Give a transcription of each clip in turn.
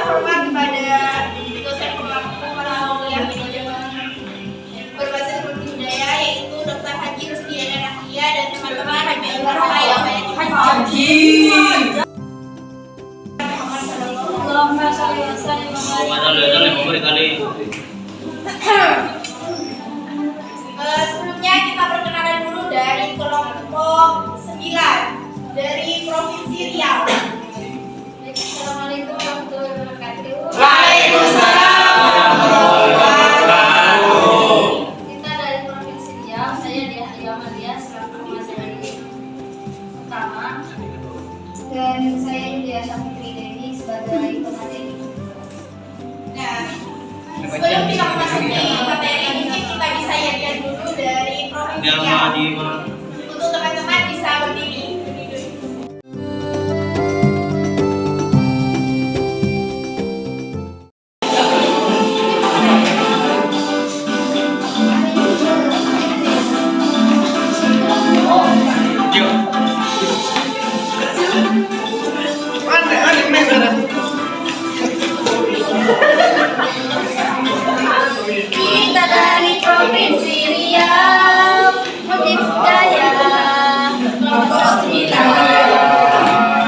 hormat kepada dosen kuliah berbasis budaya yaitu Dr. Haji Rusdiana Nahia dan teman-teman Haji Al-Farha yang saya cintai. Sebelumnya kita perkenalan dulu dari kelompok 9 dari Provinsi Riau. Assalamualaikum warahmatullahi wabarakatuh. Waalaikumsalam warahmatullahi wabarakatuh. Kita dari Provinsi Riau, saya Diah Amalia selaku materi utama dan saya Yulia Saputri Dewi sebagai pemateri. Nah, sebelum kita memasuki materi ini, kita bisa lihat dulu dari Provinsi Riau. Untuk teman-teman bisa berdiri. Kita dari Provinsi Riau, Mudik Jaya, kelompok 9.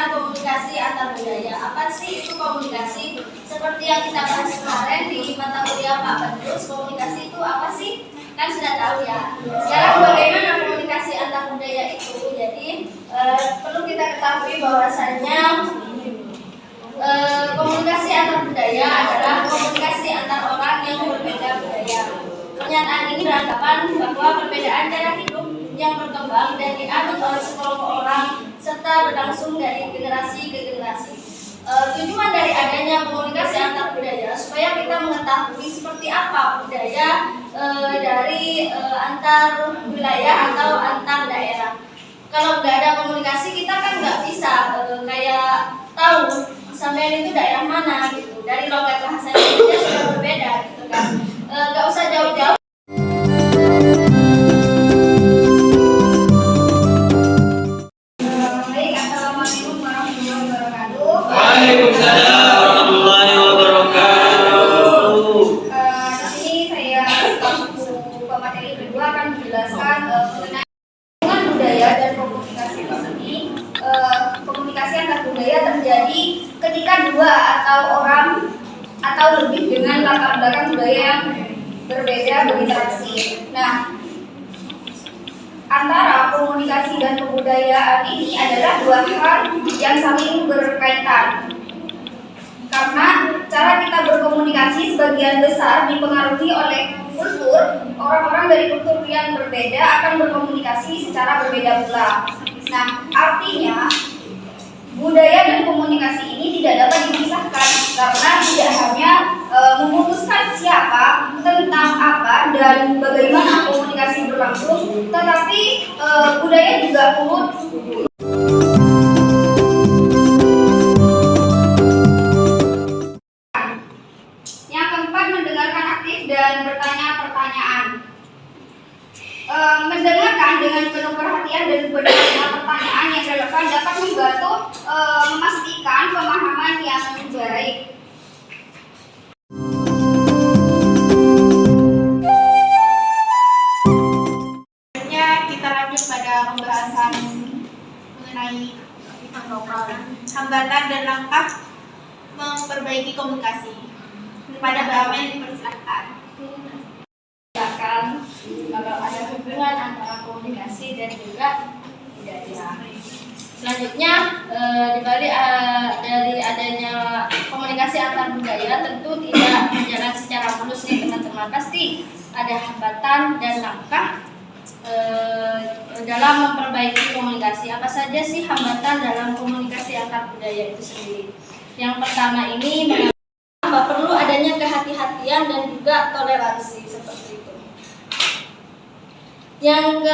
Komunikasi antar budaya. Apa sih itu komunikasi? Seperti yang kita bahas kemarin di mata kuliah Pak Badrus, komunikasi itu apa sih? Kan sudah tahu ya. Sekarang bagaimana komunikasi antar budaya itu? Jadi perlu kita ketahui bahwasannya komunikasi antar budaya adalah komunikasi antar orang yang berbeda budaya. Pernyataan ini beranggapan bahwa perbedaan cara hidup yang berkembang dan dianut oleh sekelompok orang serta berlangsung dari generasi ke generasi. Tujuan dari adanya komunikasi antar budaya supaya kita mengetahui seperti apa budaya dari antar wilayah atau antar daerah. Kalau nggak ada komunikasi kita kan nggak bisa kayak tahu sampai itu daerah mana gitu. Dari logat bahasanya dia sudah berbeda gitu kan. Nggak usah jauh-jauh. Waalaikumsalam warahmatullahi wabarakatuh. Di sini saya selaku pemateri kedua akan menjelaskan mengenai hubungan budaya dan komunikasi ini. Komunikasi antar budaya terjadi ketika dua atau orang atau lebih dengan latar belakang budaya yang berbeda berinteraksi. Nah, antara komunikasi dan kebudayaan ini adalah dua hal yang saling berkaitan. Karena cara kita berkomunikasi sebagian besar dipengaruhi oleh kultur. Orang-orang dari kultur yang berbeda akan berkomunikasi secara berbeda pula. Nah, artinya budaya dan komunikasi ini tidak dapat dipisahkan karena tidak hanya memutuskan siapa, tentang apa, dan bagaimana komunikasi berlangsung, tetapi budaya juga turut. Yang keempat, mendengarkan aktif dan bertanya pertanyaan. Mendengarkan dengan penuh perhatian dan bertanya pertanyaan yang relevan dapat membantu memastikan pemahaman yang baik. Kita lanjut pada pembahasan mengenai hambatan dan langkah memperbaiki komunikasi. Kepada Mbak Amel dipersilakan. Kalau ada hubungan antara komunikasi dan juga budaya. Selanjutnya, dibalik dari adanya komunikasi antar budaya tentu tidak berjalan secara mulus nih teman-teman. Pasti ada hambatan dan langkah dalam memperbaiki komunikasi. Apa saja sih hambatan dalam komunikasi antar budaya itu sendiri? Yang pertama ini bahwa perlu adanya kehati-hatian dan juga toleransi seperti itu. Yang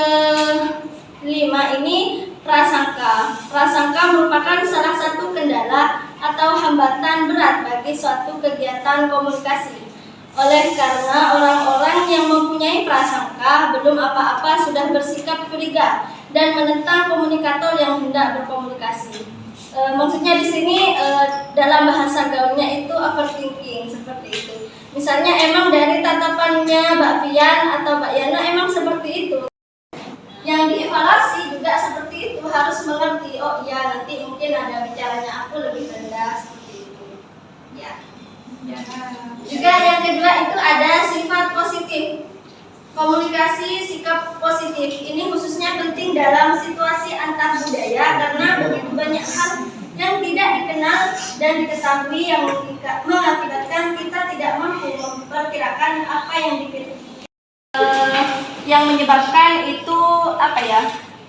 kelima ini prasangka. Prasangka merupakan salah satu kendala atau hambatan berat bagi suatu kegiatan komunikasi. Oleh karena orang-orang yang mempunyai prasangka belum apa-apa sudah bersikap curiga dan menentang komunikator yang hendak berkomunikasi. Maksudnya di sini dalam bahasa gaulnya itu overthinking seperti itu. Misalnya emang dari tatapannya Mbak Fian atau Mbak Yana emang seperti itu. Yang dievaluasi juga seperti itu, harus mengerti. Oh iya, nanti mungkin ada bicaranya aku lebih rendah seperti itu. Ya. Juga yang kedua itu ada sifat positif. Komunikasi sikap positif ini khususnya penting dalam situasi antar budaya karena begitu banyak hal yang tidak dikenal dan diketahui yang mengakibatkan kita tidak mampu memperkirakan apa yang menyebabkan itu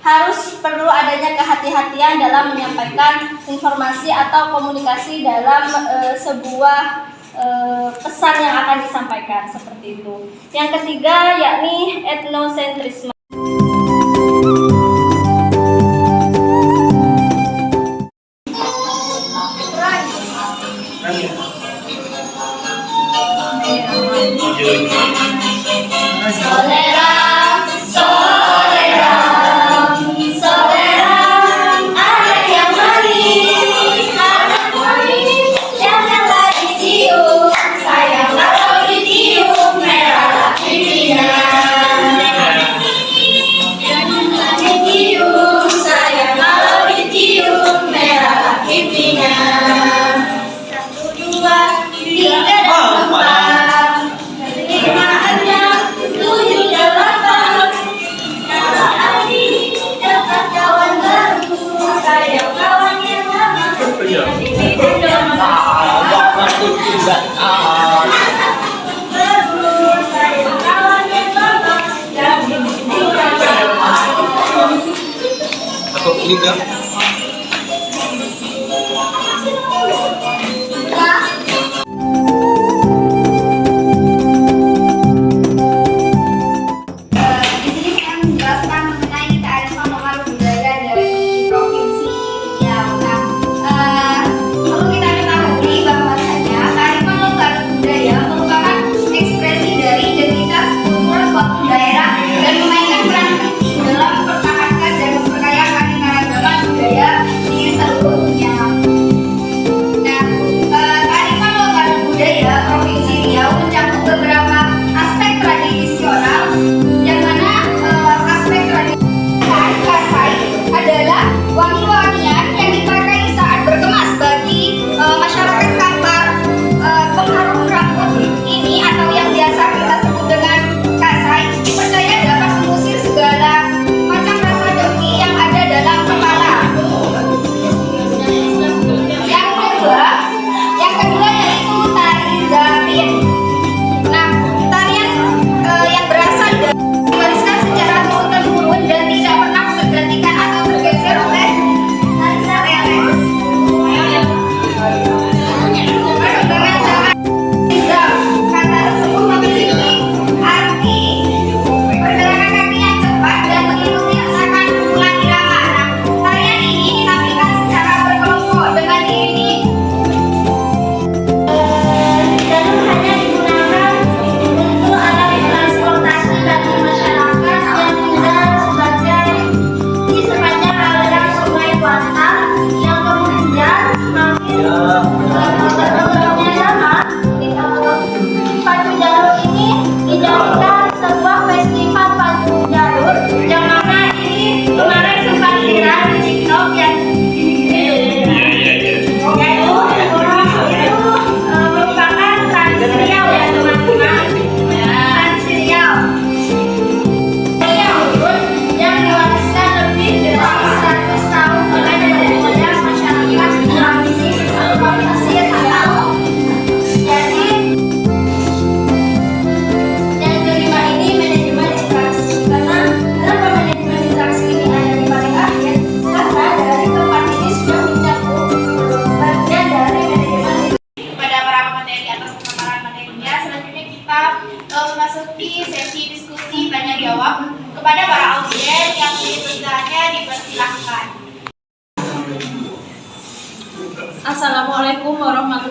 harus perlu adanya kehati-hatian dalam menyampaikan informasi atau komunikasi dalam sebuah pesan yang akan disampaikan seperti itu. Yang ketiga yakni etnosentrisme. daerah dan memainkan peran penting dalam mempertahankan dan memperkaya keanekaragaman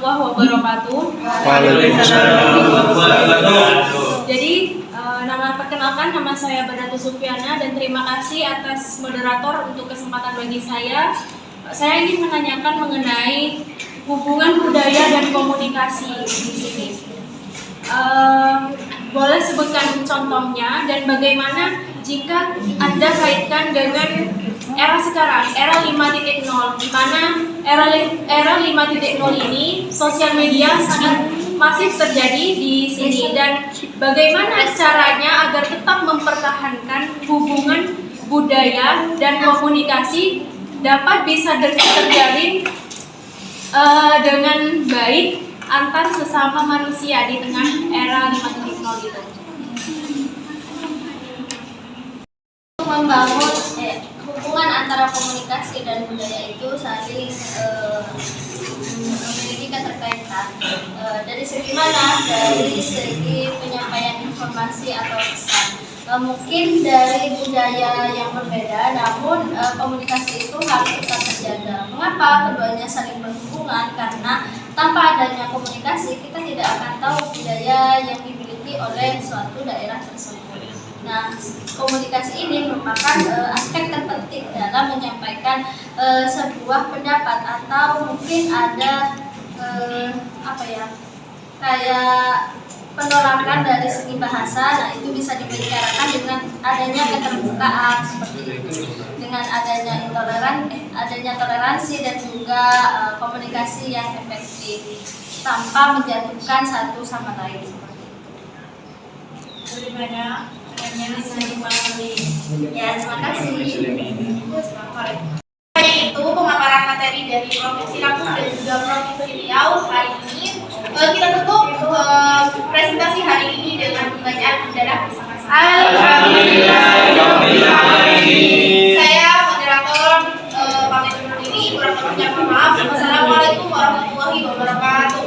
warahmatullahi wabarakatuh. Waalaikumsalam warahmatullahi wabarakatuh. Jadi, perkenalkan nama saya Badatu Sufiana dan terima kasih atas moderator untuk kesempatan bagi saya. Saya ingin menanyakan mengenai hubungan budaya dan komunikasi di sini. Boleh sebutkan contohnya dan bagaimana jika Anda kaitkan dengan era sekarang, era 5.0, di mana era 5.0 ini sosial media sangat masif terjadi di sini, dan bagaimana caranya agar tetap mempertahankan hubungan budaya dan komunikasi dapat bisa terjalin dengan baik antar sesama manusia di tengah era 5.0 itu. Membangun hubungan antara komunikasi dan budaya itu saling memiliki keterkaitan. Dari segi mana? Dari segi penyampaian informasi atau pesan. Mungkin dari budaya yang berbeda, namun komunikasi itu harus tetap terjaga. Mengapa keduanya saling berhubungan? Karena tanpa adanya komunikasi, kita tidak akan tahu budaya yang dimiliki oleh suatu daerah tersebut. Nah, komunikasi ini merupakan aspek terpenting dalam menyampaikan sebuah pendapat, atau mungkin ada kayak penolakan dari segi bahasa. Nah, itu bisa dibicarakan dengan adanya keterbukaan seperti itu, dengan adanya adanya toleransi dan juga komunikasi yang efektif tanpa menjatuhkan satu sama lain seperti itu. Bagaimana? Ya, terima kasih. Itu pemaparan materi dari Provinsi Lampung dan juga Provinsi Riau. Hari ini kita tutup presentasi hari ini dengan pembacaan perdana bersama-sama. Saya moderator pamit undur diri. Kurang lebihnya mohon maaf. Wassalamualaikum warahmatullahi wabarakatuh.